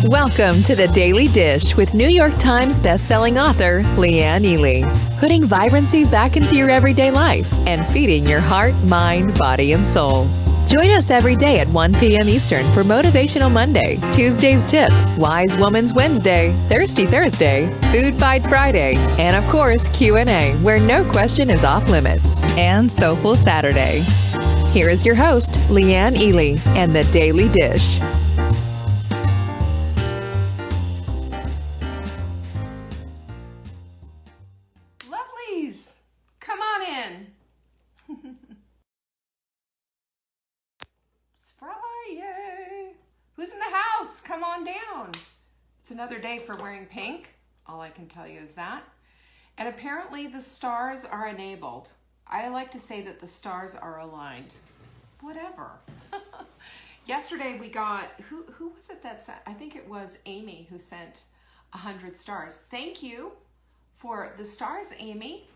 Welcome to the Daily Dish with New York Times bestselling author Leanne Ely. Putting vibrancy back into your everyday life and feeding your heart, mind, body, and soul. Join us every day at 1 p.m. Eastern for Motivational Monday, Tuesday's Tip, Wise Woman's Wednesday, Thirsty Thursday, Food Fight Friday, and of course Q&A, where no question is off limits, and Soulful Saturday. Here is your host, Leanne Ely, and the Daily Dish. Lovelies, come on in. It's FriYay. Who's in the house? Come on down. It's another day for wearing pink. All I can tell you is that. And apparently the stars are enabled. I like to say that the stars are aligned. Whatever. Yesterday we got, who was it that sent? I think it was Amy who sent 100 stars. Thank you for the stars, Amy.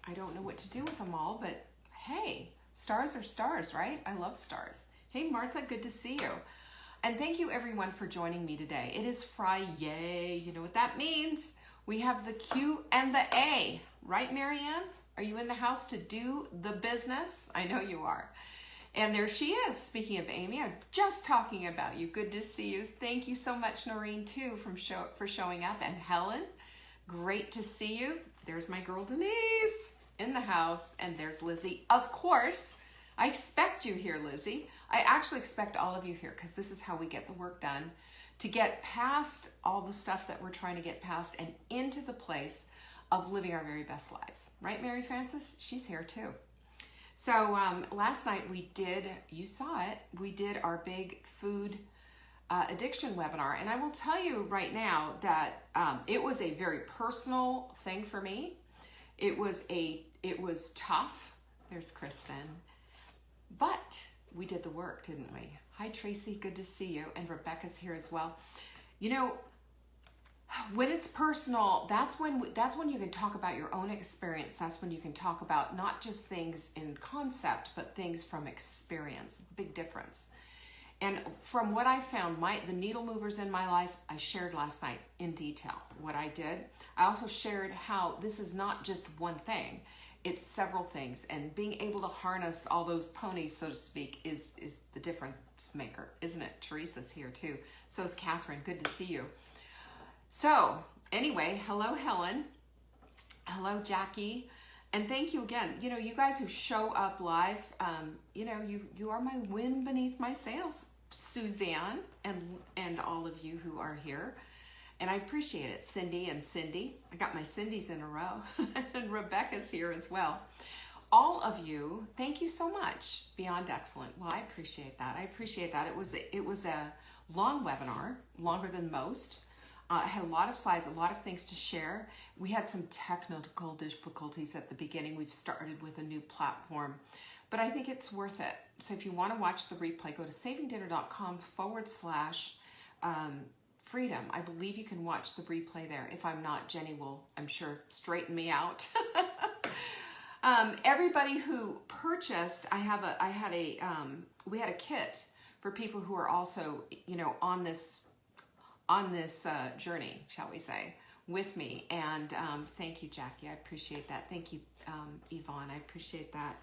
I don't know what to do with them all, but hey, stars are stars, right? I love stars. Hey, Martha, good to see you. And thank you everyone for joining me today. It is FriYay. You know what that means. We have the Q and the A, right, Marianne? Are you in the house to do the business? I know you are. And there she is. Speaking of Amy, I'm just talking about you. Good to see you. Thank you so much, Noreen, too, for showing up. And Helen, great to see you. There's my girl Denise in the house. And there's Lizzie. Of course, I expect you here, Lizzie. I actually expect all of you here because this is how we get the work done, to get past all the stuff that we're trying to get past and into the place of living our very best lives. Right, Mary Frances? She's here too. So last night we did, you saw it, we did our big food addiction webinar. And I will tell you right now that it was a very personal thing for me. It was tough. There's Kristen. But we did the work, didn't we? Hi, Tracy. Good to see you. And Rebecca's here as well. You know, when it's personal, that's when you can talk about your own experience. That's when you can talk about not just things in concept, but things from experience. Big difference. And from what I found, the needle movers in my life, I shared last night in detail what I did. I also shared how this is not just one thing. It's several things. And being able to harness all those ponies, so to speak, is the difference maker, isn't it? Teresa's here too. So is Catherine. Good to see you. So anyway, hello, Helen. Hello, Jackie. And thank you again. You know, you guys who show up live, you know, you are my wind beneath my sails, Suzanne, and all of you who are here. And I appreciate it. Cindy and Cindy. I got my Cindys in a row. And Rebecca's here as well. All of you, thank you so much. Beyond excellent. Well, I appreciate that. I appreciate that. It was a long webinar, longer than most. I had a lot of slides, a lot of things to share. We had some technical difficulties at the beginning. We've started with a new platform, but I think it's worth it. So if you want to watch the replay, go to savingdinner.com/freedom. I believe you can watch the replay there. If I'm not, Jenny will, I'm sure, straighten me out. Everybody who purchased, we had a kit for people who are also, you know, on this journey, shall we say, with me. And thank you, Jackie. I appreciate that. Thank you, Yvonne. I appreciate that.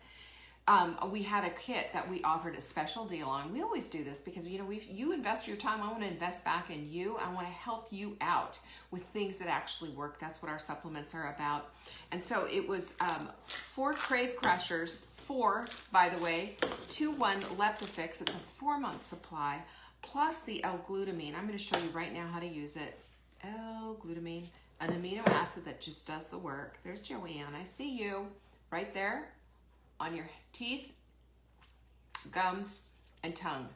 We had a kit that we offered a special deal on. We always do this because, you know, you invest your time. I want to invest back in you. I want to help you out with things that actually work. That's what our supplements are about. And so it was 4 Crave Crushers, 4, by the way, 2-1 Leptofix. It's a 4-month supply, plus the L-glutamine. I'm going to show you right now how to use it. L-glutamine, an amino acid that just does the work. There's Joanne. I see you right there on your teeth, gums, and tongue.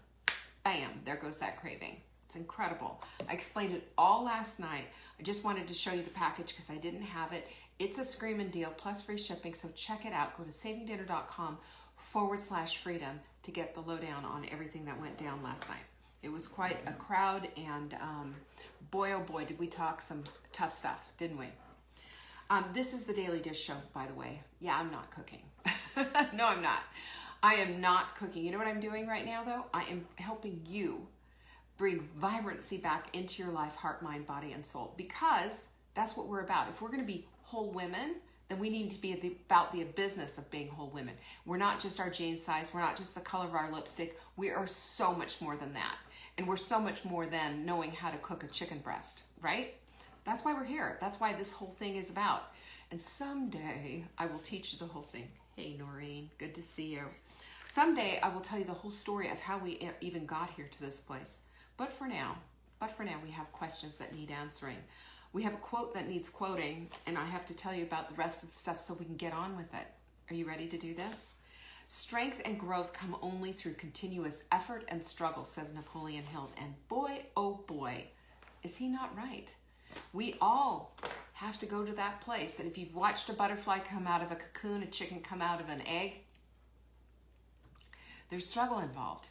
Bam, there goes that craving. It's incredible. I explained it all last night. I just wanted to show you the package because I didn't have it. It's a screaming deal plus free shipping, so check it out. Go to savingdinner.com/freedom to get the lowdown on everything that went down last night. It was quite a crowd, and boy, oh boy, did we talk some tough stuff, didn't we? This is the Daily Dish Show, by the way. Yeah, I'm not cooking. No, I'm not. I am not cooking. You know what I'm doing right now, though? I am helping you bring vibrancy back into your life, heart, mind, body, and soul, because that's what we're about. If we're going to be whole women, then we need to be about the business of being whole women. We're not just our jean size. We're not just the color of our lipstick. We are so much more than that. And we're so much more than knowing how to cook a chicken breast, right? That's why we're here. That's why this whole thing is about. And someday I will teach you the whole thing. Hey, Noreen, good to see you. Someday I will tell you the whole story of how we even got here to this place. But for now, we have questions that need answering. We have a quote that needs quoting, and I have to tell you about the rest of the stuff so we can get on with it. Are you ready to do this? Strength and growth come only through continuous effort and struggle, says Napoleon Hill. And boy, oh boy, is he not right? We all have to go to that place. And if you've watched a butterfly come out of a cocoon, a chicken come out of an egg, there's struggle involved.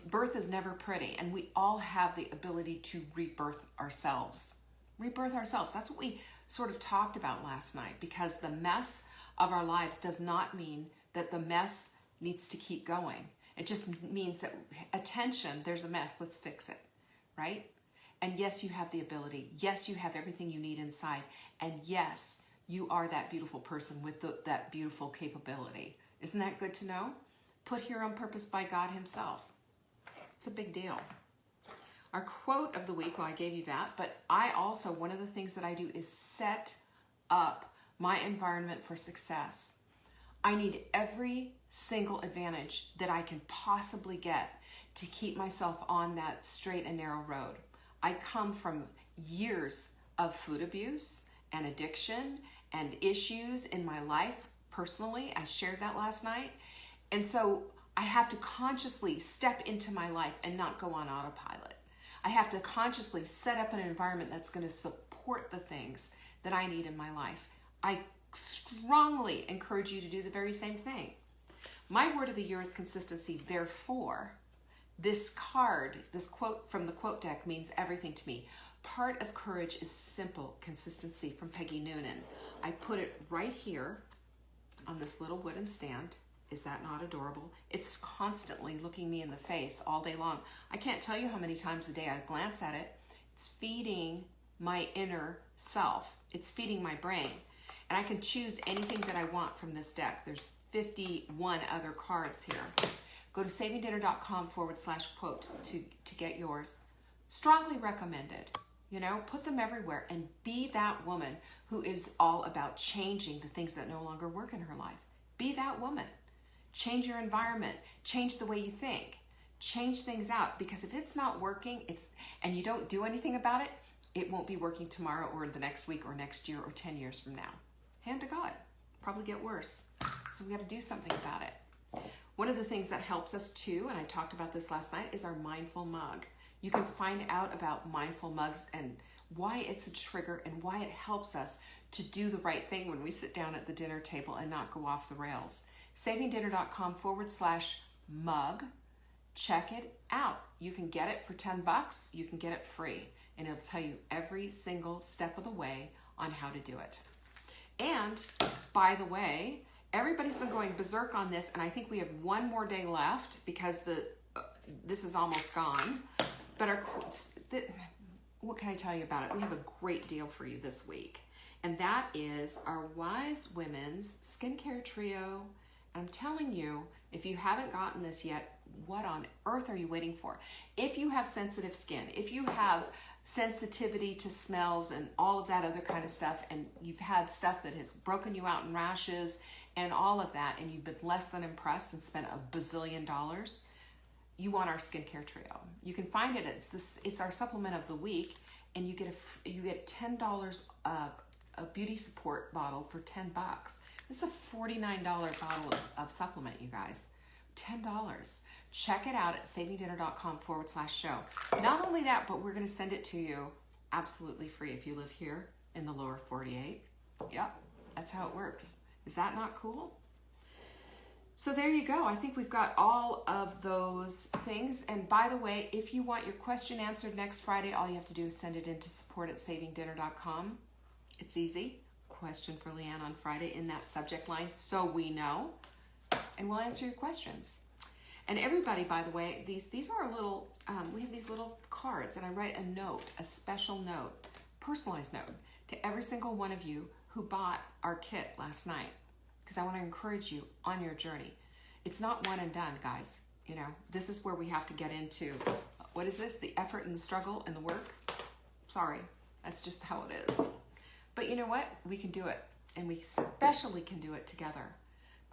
Birth is never pretty, and we all have the ability to rebirth ourselves. Rebirth ourselves. That's what we sort of talked about last night, because the mess of our lives does not mean that the mess needs to keep going. It just means that, attention, there's a mess, let's fix it, right? And yes, you have the ability. Yes, you have everything you need inside. And yes, you are that beautiful person with that beautiful capability. Isn't that good to know? Put here on purpose by God himself. It's a big deal. Our quote of the week, well, I gave you that, but I also, one of the things that I do is set up my environment for success. I need every single advantage that I can possibly get to keep myself on that straight and narrow road. I come from years of food abuse and addiction and issues in my life personally. I shared that last night. And so I have to consciously step into my life and not go on autopilot. I have to consciously set up an environment that's going to support the things that I need in my life. I strongly encourage you to do the very same thing. My word of the year is consistency. Therefore, this card, this quote from the quote deck means everything to me. Part of courage is simple consistency, from Peggy Noonan. I put it right here on this little wooden stand. Is that not adorable? It's constantly looking me in the face all day long. I can't tell you how many times a day I glance at it. It's feeding my inner self. It's feeding my brain. And I can choose anything that I want from this deck. There's 51 other cards here. Go to savingdinner.com/quote to get yours. Strongly recommended. You know, put them everywhere and be that woman who is all about changing the things that no longer work in her life. Be that woman. Change your environment. Change the way you think. Change things out, because if it's not working, and you don't do anything about it, it won't be working tomorrow or the next week or next year or 10 years from now. Hand to God. Probably get worse. So we got to do something about it. One of the things that helps us too, and I talked about this last night, is our mindful mug. You can find out about mindful mugs and why it's a trigger and why it helps us to do the right thing when we sit down at the dinner table and not go off the rails. savingdinner.com/mug. Check it out. You can get it for $10. You can get it free, and it'll tell you every single step of the way on how to do it. And by the way, everybody's been going berserk on this, and I think we have one more day left because this is almost gone. But what can I tell you about it? We have a great deal for you this week, and that is our Wise Women's Skincare Trio. I'm telling you, if you haven't gotten this yet, what on earth are you waiting for? If you have sensitive skin, if you have sensitivity to smells and all of that other kind of stuff, and you've had stuff that has broken you out in rashes and all of that, and you've been less than impressed and spent $1 bazillion, you want our skincare trio. You can find it. It's our supplement of the week, and you get $10 a beauty support bottle for $10. This is a $49 bottle of supplement, you guys. $10. Check it out at savingdinner.com/show. Not only that, but we're going to send it to you absolutely free if you live here in the lower 48. Yep, that's how it works. Is that not cool? So there you go. I think we've got all of those things. And by the way, if you want your question answered next Friday, all you have to do is send it in to support@savingdinner.com. It's easy. Question for Leanne on Friday in that subject line, so we know. And we'll answer your questions. And everybody, by the way, these are a little, we have these little cards, and I write a note, a special note, personalized note, to every single one of you who bought our kit last night, because I want to encourage you on your journey. It's not one and done, guys. You know, this is where we have to get into, what is this? The effort and the struggle and the work? Sorry, that's just how it is. But you know what? We can do it, and we especially can do it together.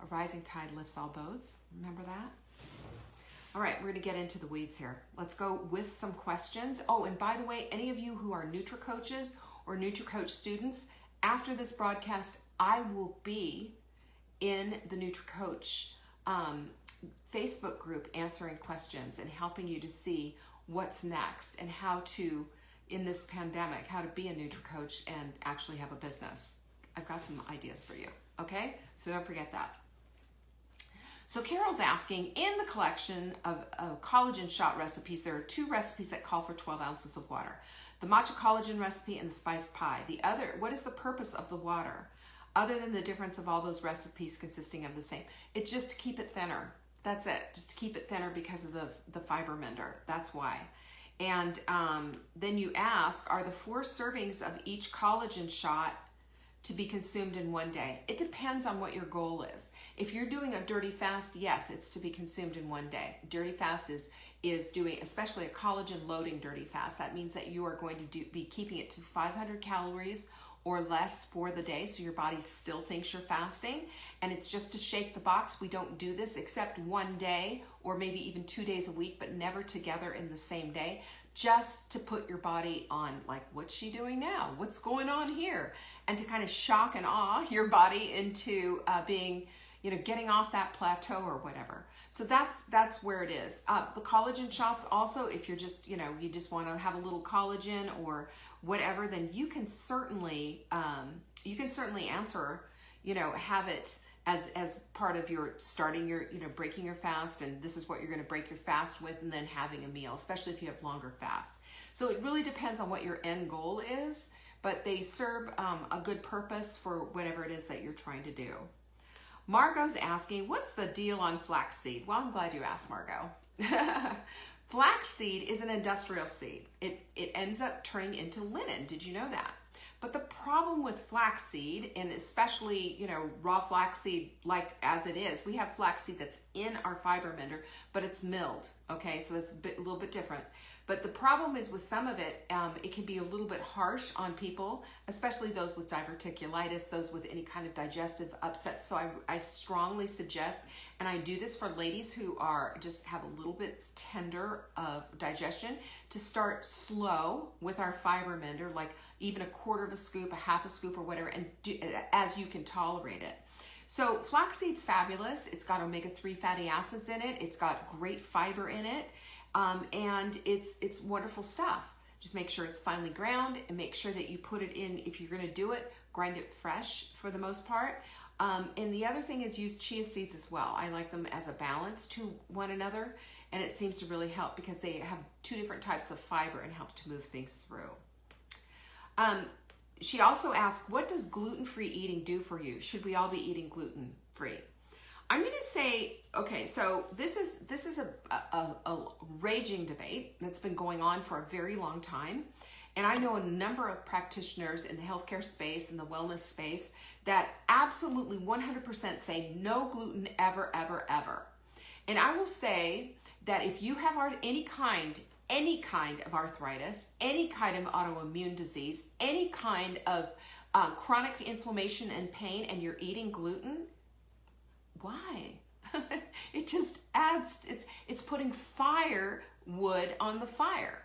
A rising tide lifts all boats. Remember that? All right, we're going to get into the weeds here. Let's go with some questions. Oh, and by the way, any of you who are NutriCoaches or NutriCoach students, after this broadcast, I will be in the NutriCoach Facebook group answering questions and helping you to see what's next and how to, in this pandemic, how to be a NutriCoach and actually have a business. I've got some ideas for you, okay? So don't forget that. So Carol's asking, in the collection of collagen shot recipes, there are 2 recipes that call for 12 ounces of water. The matcha collagen recipe and the spiced pie. The other, what is the purpose of the water? Other than the difference of all those recipes consisting of the same. It's just to keep it thinner. That's it, just to keep it thinner because of the fiber mender. That's why. And then you ask, are the 4 servings of each collagen shot to be consumed in one day? It depends on what your goal is. If you're doing a dirty fast, yes, it's to be consumed in one day. Dirty fast is doing, especially a collagen loading dirty fast. That means that you are going to be keeping it to 500 calories or less for the day, so your body still thinks you're fasting. And it's just to shake the box. We don't do this except one day or maybe even 2 days a week, but never together in the same day, just to put your body on, like, what's she doing now? What's going on here? And to kind of shock and awe your body into being, you know, getting off that plateau or whatever. So that's where it is. The collagen shots also, if you're just, you know, you just want to have a little collagen or whatever, then you can certainly answer, you know, have it as part of your starting your, you know, breaking your fast, and this is what you're going to break your fast with, and then having a meal, especially if you have longer fasts. So it really depends on what your end goal is, but they serve a good purpose for whatever it is that you're trying to do. Margot's asking, what's the deal on flaxseed? Well, I'm glad you asked, Margot. Flaxseed is an industrial seed. It ends up turning into linen. Did you know that? But the problem with flaxseed, and especially, you know, raw flaxseed, like as it is, we have flaxseed that's in our fiber mender, but it's milled, okay? So that's a little bit different. But the problem is with some of it, it can be a little bit harsh on people, especially those with diverticulitis, those with any kind of digestive upset. So I strongly suggest, and I do this for ladies who are just have a little bit tender of digestion, to start slow with our fiber mender, like even a quarter of a scoop, a half a scoop or whatever, and as you can tolerate it. So flaxseed's fabulous. It's got omega-3 fatty acids in it. It's got great fiber in it. And it's wonderful stuff. Just make sure it's finely ground and make sure that you put it in, if you're going to do it, grind it fresh for the most part. And the other thing is use chia seeds as well. I like them as a balance to one another, and it seems to really help because they have 2 different types of fiber and help to move things through. She also asked, what does gluten-free eating do for you? Should we all be eating gluten-free? I'm going to say, okay, so this is a raging debate that's been going on for a very long time. And I know a number of practitioners in the healthcare space and the wellness space that absolutely 100% say no gluten ever, ever, ever. And I will say that if you have any kind of arthritis, any kind of autoimmune disease, any kind of chronic inflammation and pain, and you're eating gluten, why? It just adds, it's putting firewood on the fire.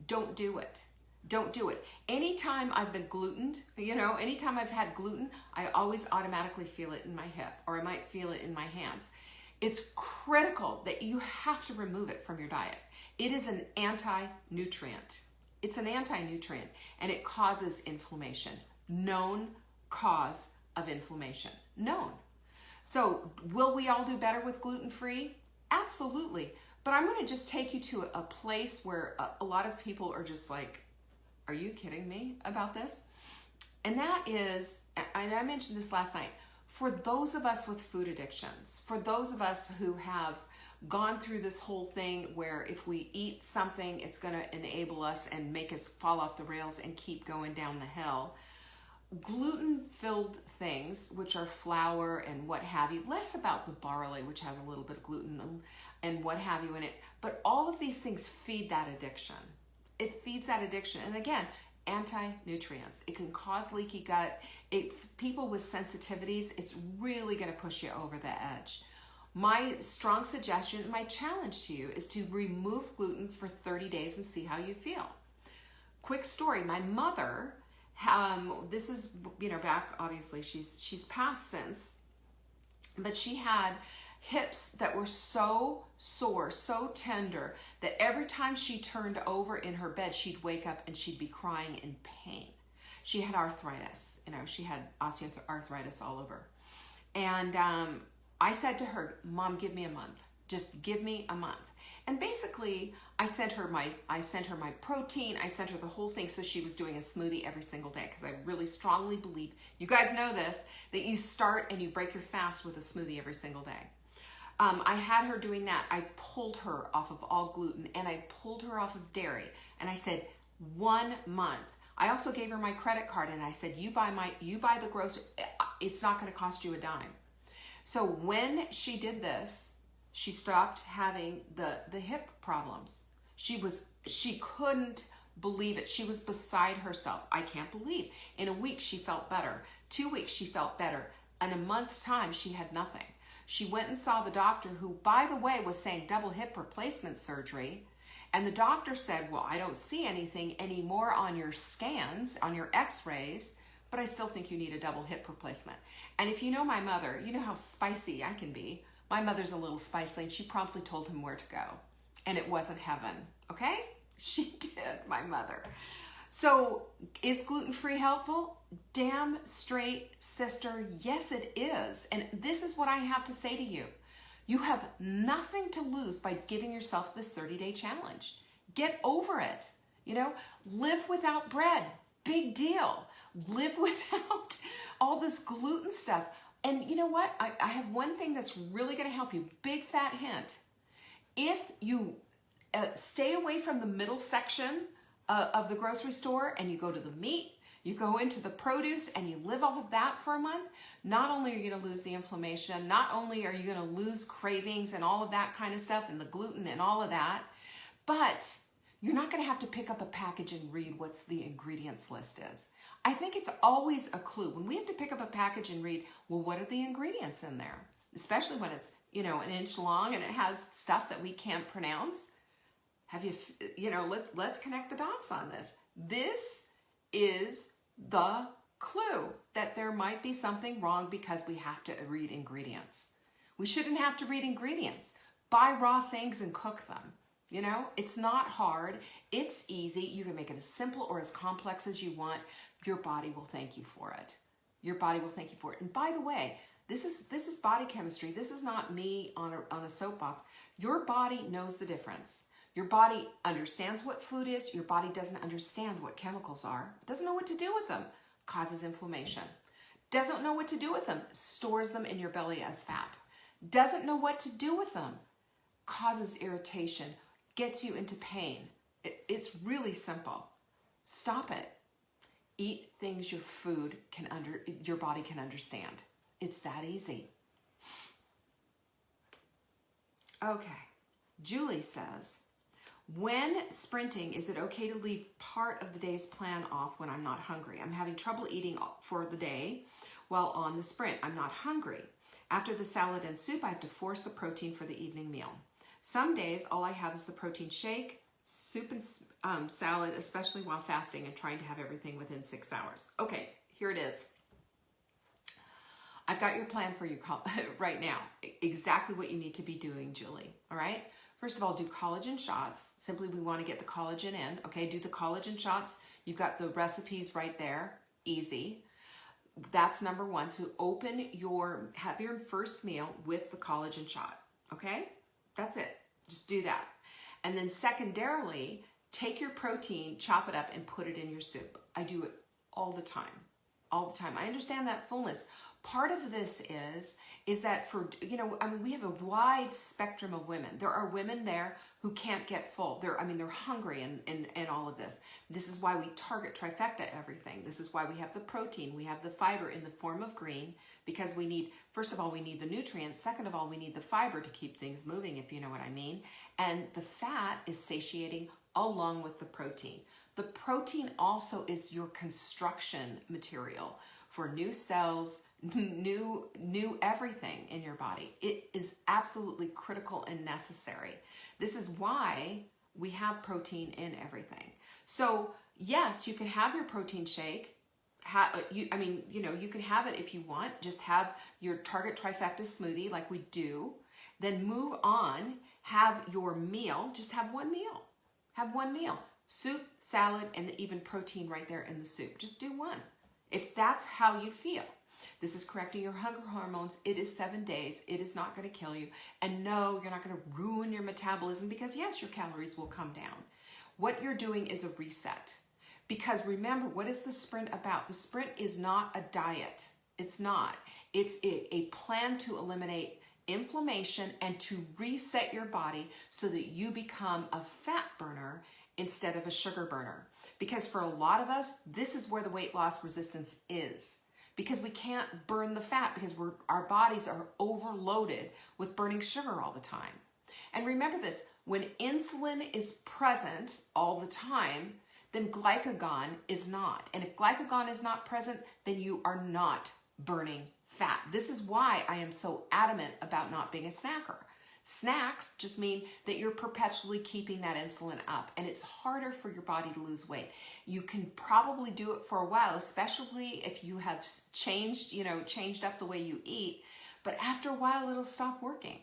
Don't do it. Don't do it. Anytime I've been glutened, you know, anytime I've had gluten, I always automatically feel it in my hip, or I might feel it in my hands. It's critical that you have to remove it from your diet. It is an anti-nutrient. It's an anti-nutrient, and it causes inflammation. Known cause of inflammation. Known. So will we all do better with gluten-free? Absolutely. But I'm going to just take you to a place where a lot of people are just like, are you kidding me about this? And that is, and I mentioned this last night, for those of us with food addictions, for those of us who have gone through this whole thing where if we eat something, it's going to enable us and make us fall off the rails and keep going down the hill. Gluten-filled things, which are flour and what have you, less about the barley, which has a little bit of gluten and what have you in it, but all of these things feed that addiction. It feeds that addiction. And again, anti-nutrients. It can cause leaky gut. People with sensitivities, it's really going to push you over the edge. My strong suggestion, my challenge to you is to remove gluten for 30 days and see how you feel. Quick story, my mother, this is, back, obviously she's passed since, but she had hips that were so sore, so tender, that every time she turned over in her bed, she'd wake up and she'd be crying in pain. She had arthritis, she had osteoarthritis all over. And I said to her, Mom, give me a month. Just give me a month. And basically, I sent her my protein, I sent her the whole thing, so she was doing a smoothie every single day, because I really strongly believe, you guys know this, that you start and you break your fast with a smoothie every single day. I had her doing that. I pulled her off of all gluten, and I pulled her off of dairy, and I said, 1 month. I also gave her my credit card, and I said, you buy the grocery, it's not going to cost you a dime. So when she did this, she stopped having the hip problems. She couldn't believe it. She was beside herself. I can't believe. In a week, she felt better. 2 weeks, she felt better. In a month's time, she had nothing. She went and saw the doctor, who, by the way, was saying double hip replacement surgery. And the doctor said, well, I don't see anything anymore on your scans, on your x-rays, but I still think you need a double hip replacement. And if you know my mother, you know how spicy I can be. My mother's a little spicy, and she promptly told him where to go. And it wasn't heaven, okay? She did, my mother. So is gluten-free helpful? Damn straight, sister, yes it is. And this is what I have to say to you. You have nothing to lose by giving yourself this 30-day challenge. Get over it. Live without bread. Big deal. Live without all this gluten stuff. And you know what? I have one thing that's really going to help you. Big fat hint. If you stay away from the middle section of the grocery store and you go to the meat, you go into the produce, and you live off of that for a month, not only are you going to lose the inflammation, not only are you going to lose cravings and all of that kind of stuff and the gluten and all of that, but you're not going to have to pick up a package and read what's the ingredients list is. I think it's always a clue. When we have to pick up a package and read, well, what are the ingredients in there? Especially when it's, an inch long and it has stuff that we can't pronounce. Let's connect the dots on this. This is the clue that there might be something wrong because we have to read ingredients. We shouldn't have to read ingredients. Buy raw things and cook them. It's not hard. It's easy. You can make it as simple or as complex as you want. Your body will thank you for it. Your body will thank you for it. And by the way, this is body chemistry. This is not me on a soapbox. Your body knows the difference. Your body understands what food is. Your body doesn't understand what chemicals are. It doesn't know what to do with them. Causes inflammation. Doesn't know what to do with them. Stores them in your belly as fat. Doesn't know what to do with them. Causes irritation. Gets you into pain. It's really simple. Stop it. Eat things your body can understand. It's that easy. Okay. Julie says, when sprinting, is it okay to leave part of the day's plan off when I'm not hungry? I'm having trouble eating for the day while on the sprint. I'm not hungry. After the salad and soup, I have to force the protein for the evening meal. Some days, all I have is the protein shake, soup and salad, especially while fasting and trying to have everything within 6 hours. Okay, here it is. I've got your plan for you right now. Exactly what you need to be doing, Julie, all right? First of all, do collagen shots. Simply, we want to get the collagen in, okay? Do the collagen shots. You've got the recipes right there. Easy. That's number one. So have your first meal with the collagen shot, okay? That's it. Just do that. And then secondarily, take your protein, chop it up, and put it in your soup. I do it all the time. All the time. I understand that fullness, part of this is that for, you know, I mean, we have a wide spectrum of women. There are women there who can't get full. They're hungry and all of this. This is why we target trifecta everything. This is why we have the protein. We have the fiber in the form of green, because we need, first of all, we need the nutrients. Second of all, we need the fiber to keep things moving, if you know what I mean. And the fat is satiating along with the protein. The protein also is your construction material for new cells, new everything in your body. It is absolutely critical and necessary. This is why we have protein in everything. So yes, you can have your protein shake. You can have it if you want. Just have your Target Trifecta smoothie like we do. Then move on, have your meal. Just have one meal. Have one meal. Soup, salad, and even protein right there in the soup. Just do one. If that's how you feel. This is correcting your hunger hormones. It is 7 days. It is not going to kill you. And no, you're not going to ruin your metabolism, because yes, your calories will come down. What you're doing is a reset. Because remember, what is the sprint about? The sprint is not a diet. It's not. It's a plan to eliminate inflammation and to reset your body so that you become a fat burner instead of a sugar burner. Because for a lot of us, this is where the weight loss resistance is. Because we can't burn the fat because our bodies are overloaded with burning sugar all the time. And remember this, when insulin is present all the time, then glycagon is not. And if glycagon is not present, then you are not burning fat. This is why I am so adamant about not being a snacker. Snacks just mean that you're perpetually keeping that insulin up, and it's harder for your body to lose weight. You can probably do it for a while, especially if you have changed up the way you eat, but after a while it'll stop working.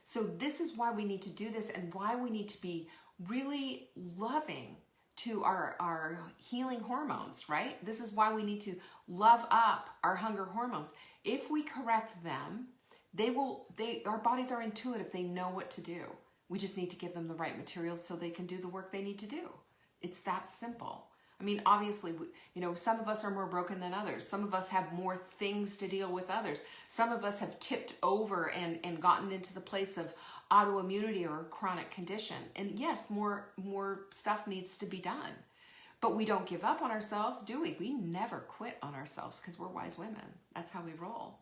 So this is why we need to do this, and why we need to be really loving to our healing hormones, right? This is why we need to love up our hunger hormones. If we correct them, our bodies are intuitive. They know what to do. We just need to give them the right materials so they can do the work they need to do. It's that simple. I mean, obviously, some of us are more broken than others. Some of us have more things to deal with others. Some of us have tipped over and gotten into the place of autoimmunity or a chronic condition. And yes, more stuff needs to be done. But we don't give up on ourselves, do we? We never quit on ourselves because we're wise women. That's how we roll.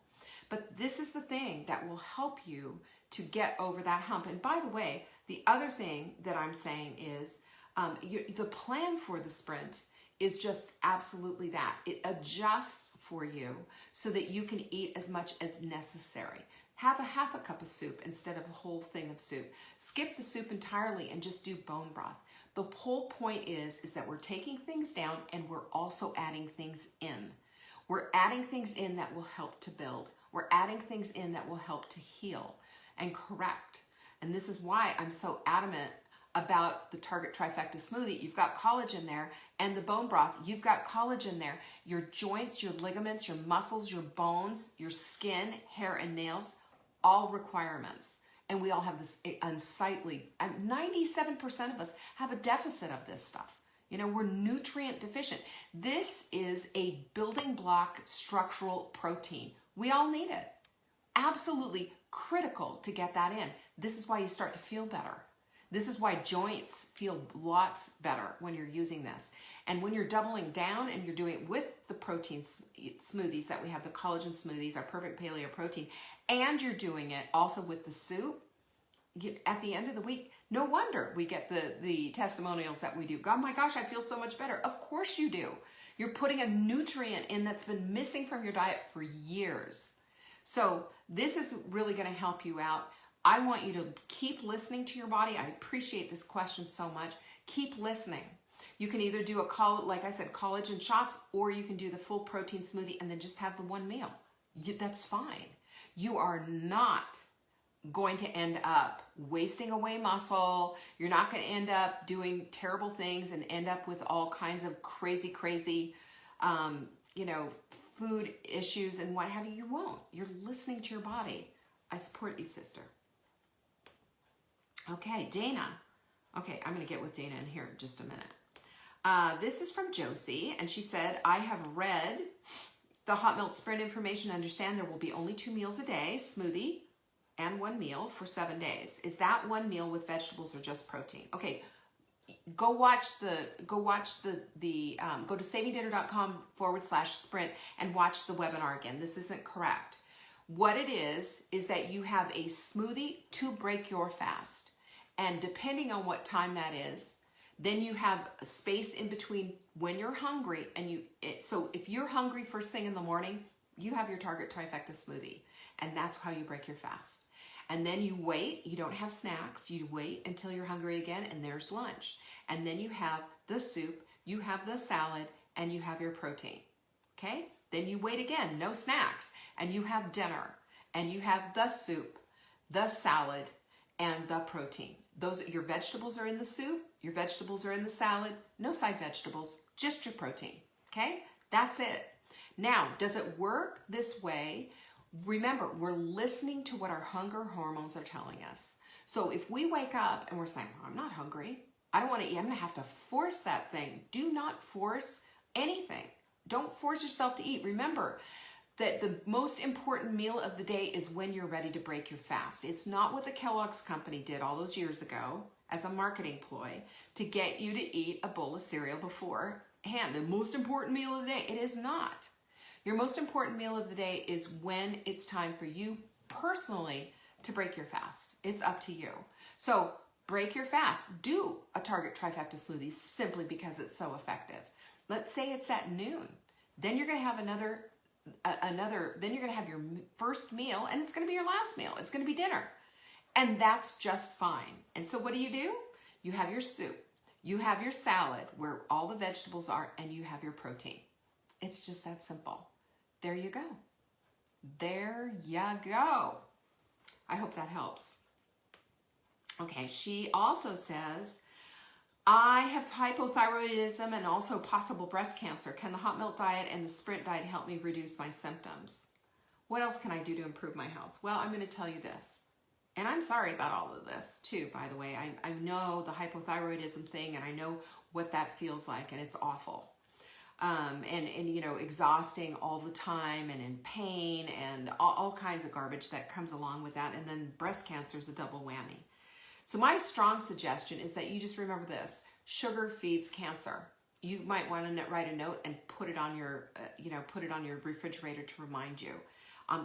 But this is the thing that will help you to get over that hump. And by the way, the other thing that I'm saying is the plan for the sprint is just absolutely that. It adjusts for you so that you can eat as much as necessary. Have a half a cup of soup instead of a whole thing of soup. Skip the soup entirely and just do bone broth. The whole point is that we're taking things down and we're also adding things in. We're adding things in that will help to build. We're adding things in that will help to heal and correct. And this is why I'm so adamant about the Target Trifecta smoothie. You've got collagen there, and the bone broth, you've got collagen there. Your joints, your ligaments, your muscles, your bones, your skin, hair, and nails, all requirements. And we all have this unsightly, 97% of us have a deficit of this stuff. We're nutrient deficient. This is a building block structural protein. We all need it. Absolutely critical to get that in. This is why you start to feel better. This is why joints feel lots better when you're using this. And when you're doubling down and you're doing it with the protein smoothies that we have, the collagen smoothies, our perfect paleo protein, and you're doing it also with the soup, at the end of the week, no wonder we get the testimonials that we do. God, my gosh, I feel so much better. Of course you do. You're putting a nutrient in that's been missing from your diet for years. So this is really going to help you out. I want you to keep listening to your body. I appreciate this question so much. Keep listening. You can either do like I said, collagen shots, or you can do the full protein smoothie and then just have the one meal. That's fine. You are not going to end up wasting away muscle. You're not going to end up doing terrible things and end up with all kinds of crazy, food issues and what have you. You won't. You're listening to your body. I support you, sister. Okay, Dana. Okay, I'm going to get with Dana in here in just a minute. This is from Josie, and she said, I have read the hot melt sprint information, understand there will be only 2 meals a day, smoothie and 1 meal for 7 days. Is that 1 meal with vegetables or just protein? Okay, go to savingdinner.com/sprint and watch the webinar again. This isn't correct. What it is that you have a smoothie to break your fast. And depending on what time that is, then you have a space in between when you're hungry. And so if you're hungry first thing in the morning, you have your Target Trifecta smoothie. And that's how you break your fast. And then you wait, you don't have snacks, you wait until you're hungry again, and there's lunch. And then you have the soup, you have the salad, and you have your protein, okay? Then you wait again, no snacks, and you have dinner, and you have the soup, the salad, and the protein. Your vegetables are in the soup, your vegetables are in the salad, no side vegetables, just your protein, okay? That's it. Now, does it work this way? Remember, we're listening to what our hunger hormones are telling us. So if we wake up and we're saying, well, I'm not hungry, I don't want to eat, I'm going to have to force that thing. Do not force anything. Don't force yourself to eat. Remember that the most important meal of the day is when you're ready to break your fast. It's not what the Kellogg's company did all those years ago as a marketing ploy to get you to eat a bowl of cereal beforehand. The most important meal of the day. It is not. Your most important meal of the day is when it's time for you personally to break your fast. It's up to you. So break your fast. Do a Target Trifecta smoothie simply because it's so effective. Let's say it's at noon. Then you're going to have then you're going to have your first meal, and it's going to be your last meal. It's going to be dinner. And that's just fine. And so what do? You have your soup. You have your salad where all the vegetables are, and you have your protein. It's just that simple. There you go. There you go. I hope that helps. Okay, she also says, I have hypothyroidism and also possible breast cancer. Can the hot melt diet and the sprint diet help me reduce my symptoms? What else can I do to improve my health? Well, I'm going to tell you this. And I'm sorry about all of this too, by the way. I know the hypothyroidism thing, and I know what that feels like, and it's awful. And you know, exhausting all the time and in pain and all kinds of garbage that comes along with that. And then breast cancer is a double whammy. So my strong suggestion is that you just remember this: sugar feeds cancer. You might want to write a note and put it on your, put it on your refrigerator to remind you.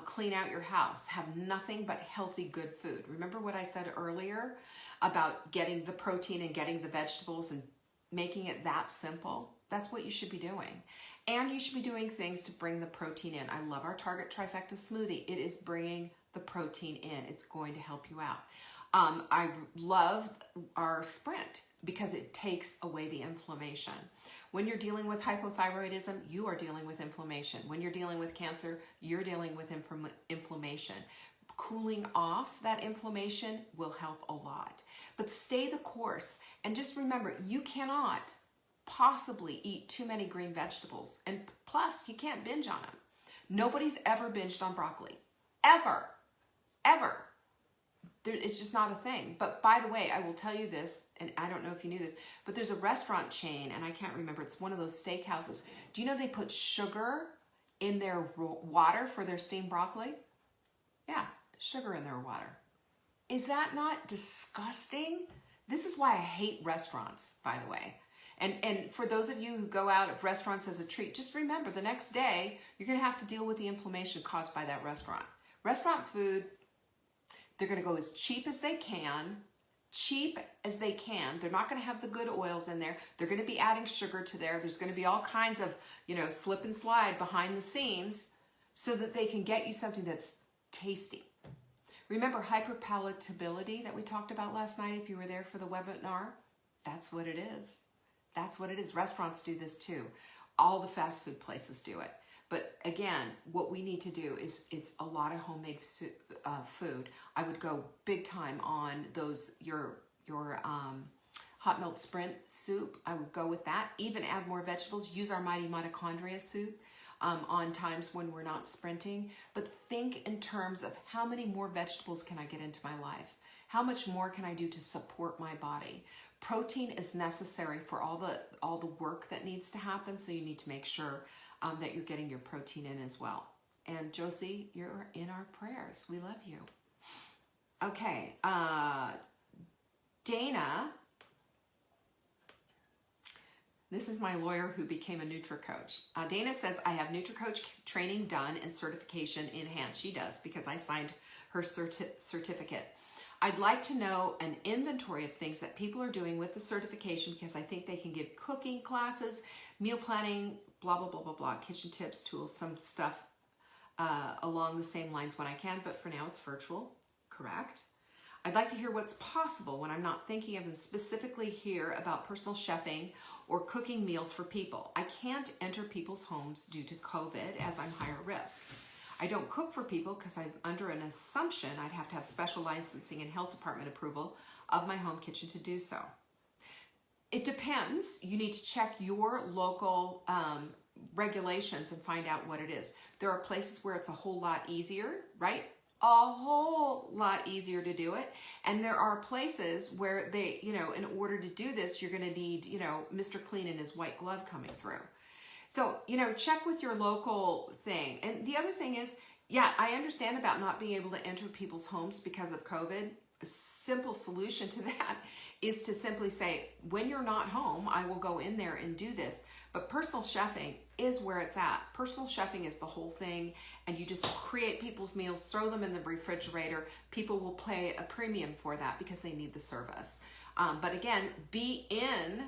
Clean out your house. Have nothing but healthy, good food. Remember what I said earlier about getting the protein and getting the vegetables and making it that simple? That's what you should be doing. And you should be doing things to bring the protein in. I love our Target Trifecta smoothie. It is bringing the protein in. It's going to help you out. I love our sprint because it takes away the inflammation. When you're dealing with hypothyroidism, you are dealing with inflammation. When you're dealing with cancer, you're dealing with inflammation. Cooling off that inflammation will help a lot. But stay the course. And just remember, you cannot possibly eat too many green vegetables. And plus, you can't binge on them. Nobody's ever binged on broccoli. Ever. Ever. It's just not a thing. But by the way, I will tell you this, and I don't know if you knew this, but there's a restaurant chain, and I can't remember, it's one of those steakhouses. Do you know they put sugar in their water for their steamed broccoli? Yeah, sugar in their water. Is that not disgusting? This is why I hate restaurants, by the way. And for those of you who go out of restaurants as a treat, just remember the next day, you're going to have to deal with the inflammation caused by that restaurant. Restaurant food, they're going to go as cheap as they can. They're not going to have the good oils in there. They're going to be adding sugar to there. There's going to be all kinds of, slip and slide behind the scenes so that they can get you something that's tasty. Remember hyperpalatability that we talked about last night if you were there for the webinar? That's what it is. That's what it is. Restaurants do this too. All the fast food places do it. But again, what we need to do is it's a lot of homemade food. I would go big time on those your hot melt sprint soup. I would go with that. Even add more vegetables. Use our mighty mitochondria soup on times when we're not sprinting. But think in terms of how many more vegetables can I get into my life? How much more can I do to support my body? Protein is necessary for all the work that needs to happen. So you need to make sure that you're getting your protein in as well. And Josie, you're in our prayers. We love you. Okay, Dana, this is my lawyer who became a NutriCoach. Dana says, I have NutriCoach training done and certification in hand. She does, because I signed her certificate. I'd like to know an inventory of things that people are doing with the certification, because I think they can give cooking classes, meal planning, blah, blah, blah, blah, blah, kitchen tips, tools, some stuff along the same lines when I can, but for now it's virtual, correct? I'd like to hear what's possible when I'm not thinking of and specifically hear about personal chefing or cooking meals for people. I can't enter people's homes due to COVID as I'm higher risk. I don't cook for people because I'm under an assumption I'd have to have special licensing and health department approval of my home kitchen to do so. It depends. You need to check your local regulations and find out what it is. There are places where it's a whole lot easier, right? A whole lot easier to do it. And there are places where they, you know, in order to do this, you're going to need, you know, Mr. Clean and his white glove coming through. So, you know, check with your local thing. And the other thing is, yeah, I understand about not being able to enter people's homes because of COVID. A simple solution to that is to simply say, when you're not home, I will go in there and do this. But personal chefing is where it's at. Personal chefing is the whole thing, and you just create people's meals, throw them in the refrigerator. People will pay a premium for that because they need the service. But again, be in,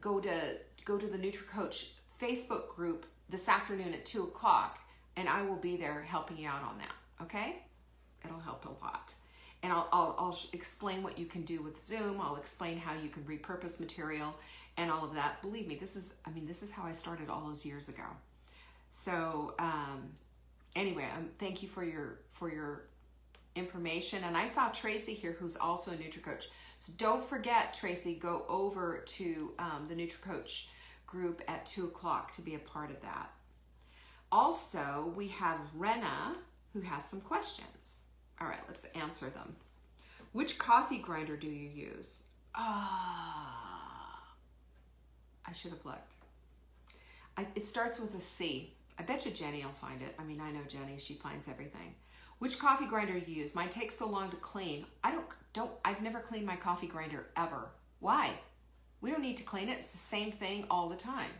go to the NutriCoach Facebook group this afternoon at 2 o'clock, and I will be there helping you out on that, okay? It'll help a lot. And I'll explain what you can do with Zoom. I'll explain how you can repurpose material and all of that. Believe me, this is how I started all those years ago. So anyway, thank you for your information. And I saw Tracy here, who's also a NutriCoach. So don't forget, Tracy, go over to the NutriCoach group at 2 o'clock to be a part of that. Also, we have Rena, who has some questions. All right, let's answer them. Which coffee grinder do you use? I should have looked. It starts with a C. I bet you Jenny will find it. I mean, I know Jenny, she finds everything. Which coffee grinder you use? Mine takes so long to clean. I've never cleaned my coffee grinder ever. Why? We don't need to clean it. It's the same thing all the time.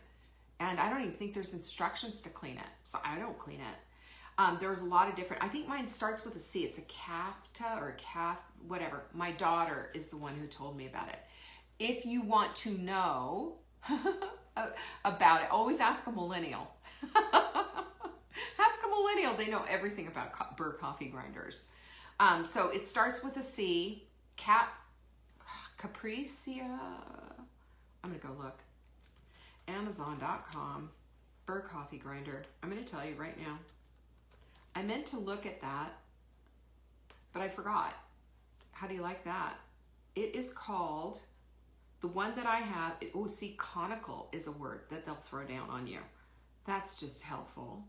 And I don't even think there's instructions to clean it. So I don't clean it. There's a lot of different, I think mine starts with a C. It's a CAFTA or CAF, whatever. My daughter is the one who told me about it. If you want to know about it, always ask a millennial. Ask a millennial. They know everything about Burr coffee grinders. So it starts with a C. Capricia. I'm going to go look. Amazon.com. Burr coffee grinder. I'm going to tell you right now. I meant to look at that, but I forgot. How do you like that? It is called, the one that I have, see, conical is a word that they'll throw down on you. That's just helpful.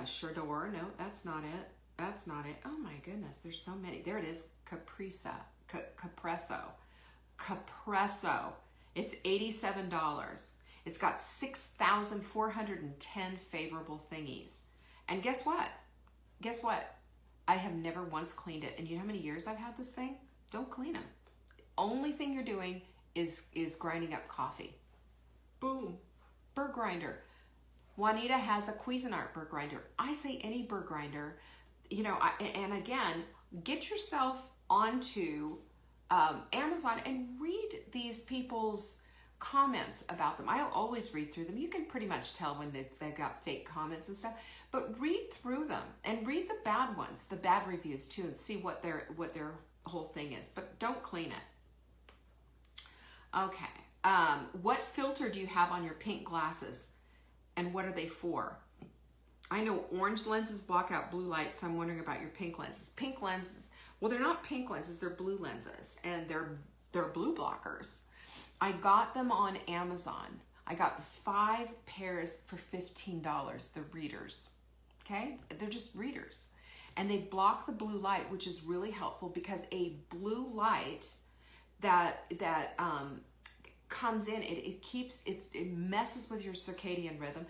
Shador, no, that's not it. That's not it. Oh my goodness, there's so many. There it is, Capresso. Capresso. It's $87. It's got 6,410 favorable thingies. And guess what? Guess what? I have never once cleaned it. And you know how many years I've had this thing? Don't clean them. Only thing you're doing is grinding up coffee. Boom. Burr grinder. Juanita has a Cuisinart burr grinder. I say any burr grinder, you know, and again, get yourself onto Amazon and read these people's comments about them. I always read through them. You can pretty much tell when they've got fake comments and stuff, but read through them and read the bad ones, the bad reviews too, and see what their whole thing is, but don't clean it. Okay. What filter do you have on your pink glasses and what are they for? I know orange lenses block out blue light, so I'm wondering about your pink lenses. Pink lenses, well, they're not pink lenses, they're blue lenses, and they're blue blockers. I got them on Amazon. I got 5 pairs for $15. They're readers, okay? They're just readers. And they block the blue light, which is really helpful because a blue light that comes in, it messes with your circadian rhythm,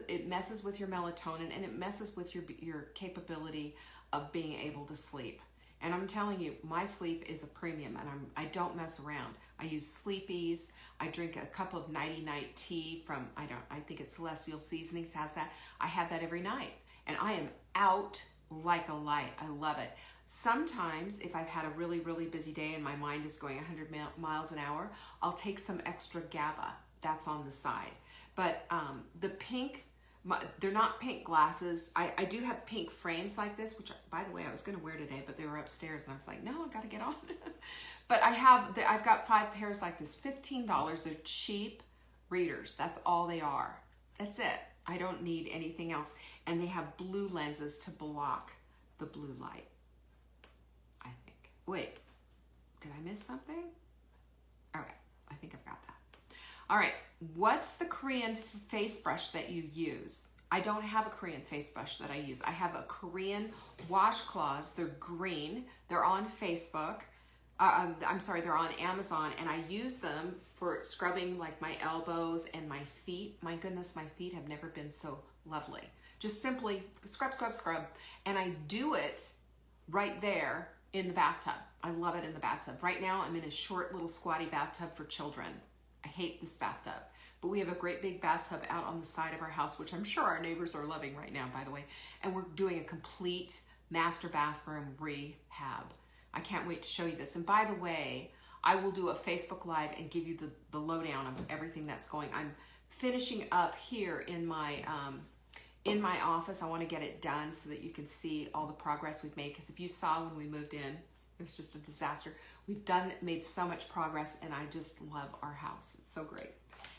it messes with your melatonin, and it messes with your capability of being able to sleep. And I'm telling you, my sleep is a premium, and I don't mess around. I use Sleepies. I drink a cup of nighty-night tea from, I think it's Celestial Seasonings has that. I have that every night, and I am out like a light. I love it. Sometimes if I've had a really, really busy day and my mind is going 100 miles an hour, I'll take some extra GABA. That's on the side. But the pink, they're not pink glasses. I do have pink frames like this, which, by the way, I was going to wear today, but they were upstairs, and I was like, no, I got to get on. But I've got 5 pairs like this, $15. They're cheap readers. That's all they are. That's it. I don't need anything else. And they have blue lenses to block the blue light, I think. Wait, did I miss something? Okay, I think I've got that. All right, what's the Korean face brush that you use? I don't have a Korean face brush that I use. I have a Korean washcloths. They're green. They're on Facebook. They're on Amazon, and I use them for scrubbing like my elbows and my feet. My goodness, my feet have never been so lovely. Just simply scrub, scrub, scrub. And I do it right there in the bathtub. I love it in the bathtub. Right now, I'm in a short little squatty bathtub for children. I hate this bathtub. But we have a great big bathtub out on the side of our house, which I'm sure our neighbors are loving right now, by the way. And we're doing a complete master bathroom rehab. I can't wait to show you this. And by the way, I will do a Facebook Live and give you the lowdown of everything that's going. I'm finishing up here in my office. I want to get it done so that you can see all the progress we've made. Because if you saw when we moved in, it was just a disaster. We've made so much progress, and I just love our house. It's so great.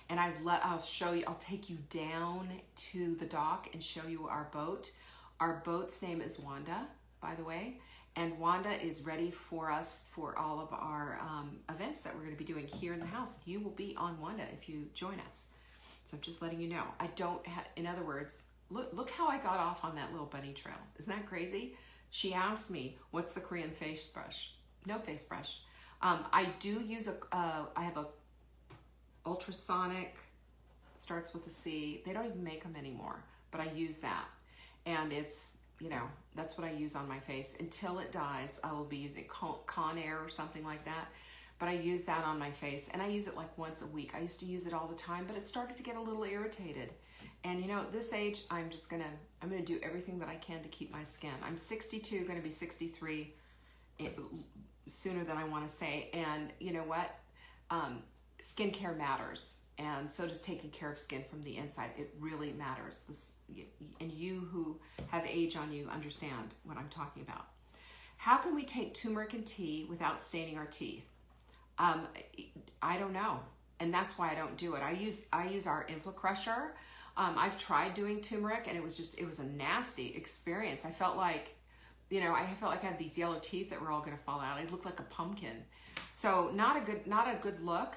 And I'll show you, I'll take you down to the dock and show you our boat. Our boat's name is Wanda, by the way. And Wanda is ready for us for all of our events that we're going to be doing here in the house. You will be on Wanda if you join us. So I'm just letting you know. I don't have, in other words, look how I got off on that little bunny trail. Isn't that crazy? She asked me, what's the Korean face brush? No face brush. I do use I have a ultrasonic, starts with a C. They don't even make them anymore, but I use that. And it's, that's what I use on my face. Until it dies, I will be using Conair or something like that. But I use that on my face, and I use it like once a week. I used to use it all the time, but it started to get a little irritated. And at this age, I'm gonna do everything that I can to keep my skin. I'm 62, gonna be 63 sooner than I wanna say. And you know what? Skincare matters. And so does taking care of skin from the inside. It really matters. And you who have age on you understand what I'm talking about. How can we take turmeric and tea without staining our teeth? I don't know. And that's why I don't do it. I use our InflaCrusher. I've tried doing turmeric, and it was a nasty experience. I felt like, I had these yellow teeth that were all going to fall out. I looked like a pumpkin. So not a good look.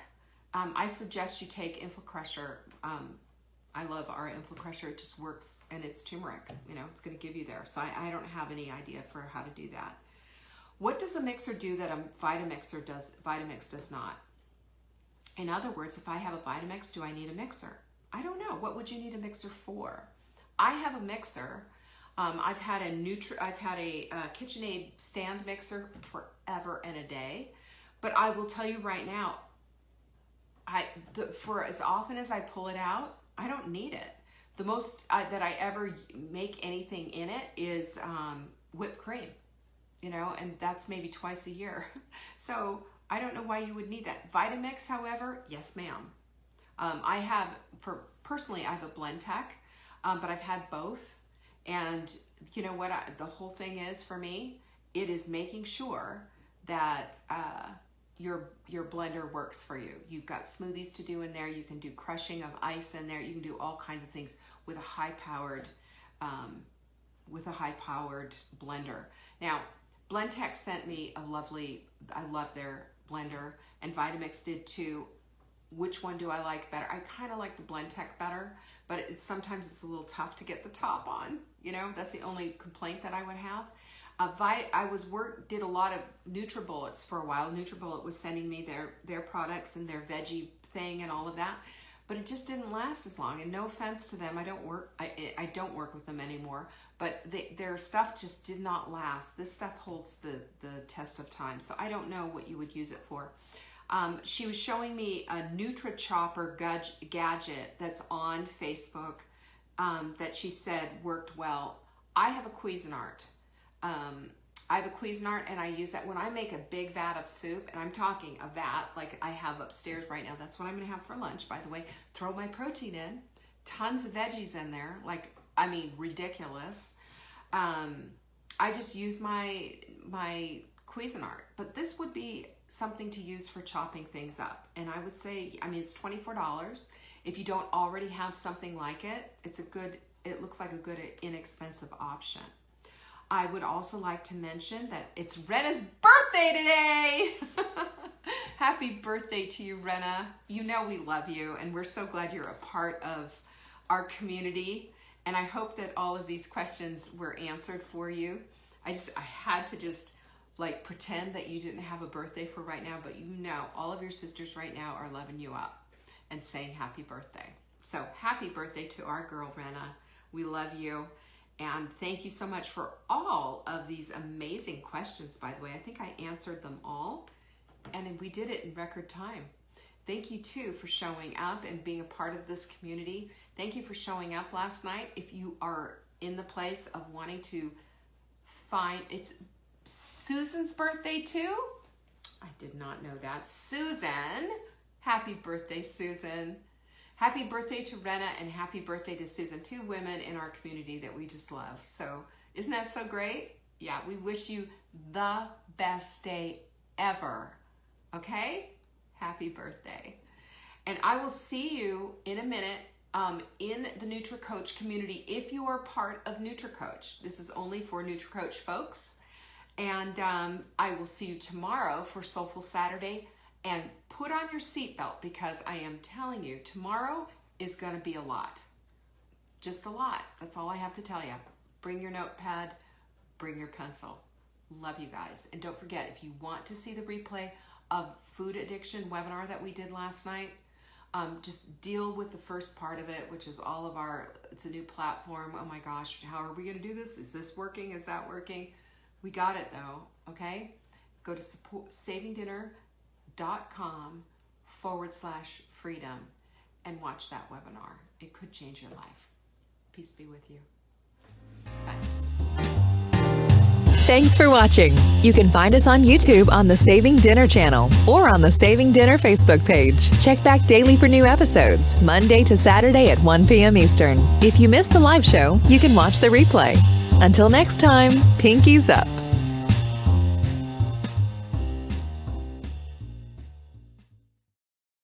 I suggest you take InflaCrusher. I love our InflaCrusher. It just works, and it's turmeric. It's going to give you there. So I don't have any idea for how to do that. What does a mixer do that a Vitamix does not? In other words, if I have a Vitamix, do I need a mixer? I don't know. What would you need a mixer for? I have a mixer. I've had a KitchenAid stand mixer forever and a day, but I will tell you right now, for as often as I pull it out, I don't need it. The most that I ever make anything in it is whipped cream, and that's maybe twice a year. So I don't know why you would need that. Vitamix, however, yes, ma'am. Personally, I have a Blend Tech, but I've had both. And you know what? The whole thing is for me, it is making sure that your blender works for you. You've got smoothies to do in there. You can do crushing of ice in there. You can do all kinds of things with a high-powered blender. Now, Blend Tech sent me I love their blender, and Vitamix did too. Which one do I like better? I kind of like the Blend Tech better, but sometimes it's a little tough to get the top on. That's the only complaint that I would have. I did a lot of NutriBullets for a while. NutriBullet was sending me their products and their veggie thing and all of that, but it just didn't last as long. And no offense to them, I don't work with them anymore, but their stuff just did not last. This stuff holds the test of time. So I don't know what you would use it for. She was showing me a NutriChopper gadget that's on Facebook that she said worked well. I have a Cuisinart. And I use that when I make a big vat of soup, and I'm talking a vat like I have upstairs right now. That's what I'm gonna have for lunch, by the way. Throw my protein in, tons of veggies in there, ridiculous. I just use my Cuisinart, but this would be something to use for chopping things up. And I would say, it's $24. If you don't already have something like it, it looks like a good, inexpensive option. I would also like to mention that it's Rena's birthday today. Happy birthday to you, Rena. You know we love you, and we're so glad you're a part of our community. And I hope that all of these questions were answered for you. I had to just pretend that you didn't have a birthday for right now, but all of your sisters right now are loving you up and saying happy birthday. So happy birthday to our girl, Rena. We love you. And thank you so much for all of these amazing questions, by the way. I think I answered them all, and we did it in record time. Thank you, too, for showing up and being a part of this community. Thank you for showing up last night. If you are in the place of wanting to it's Susan's birthday, too? I did not know that. Susan, happy birthday, Susan. Happy birthday to Rena and happy birthday to Susan, 2 women in our community that we just love. So isn't that so great? Yeah, we wish you the best day ever, okay? Happy birthday. And I will see you in a minute in the NutriCoach community if you are part of NutriCoach. This is only for NutriCoach folks. And I will see you tomorrow for Soulful Saturday. And put on your seatbelt, because I am telling you, tomorrow is going to be a lot. Just a lot. That's all I have to tell you. Bring your notepad, bring your pencil. Love you guys. And don't forget, if you want to see the replay of food addiction webinar that we did last night, just deal with the first part of it, which is all of it's a new platform. Oh my gosh, how are we going to do this? Is this working? Is that working? We got it though, okay? Go to savingdinner.com/freedom and watch that webinar. It could change your life. Peace be with you. Bye. Thanks for watching. You can find us on YouTube on the Saving Dinner channel or on the Saving Dinner Facebook page. Check back daily for new episodes, Monday to Saturday at 1 p.m. Eastern. If you missed the live show, you can watch the replay. Until next time, pinkies up.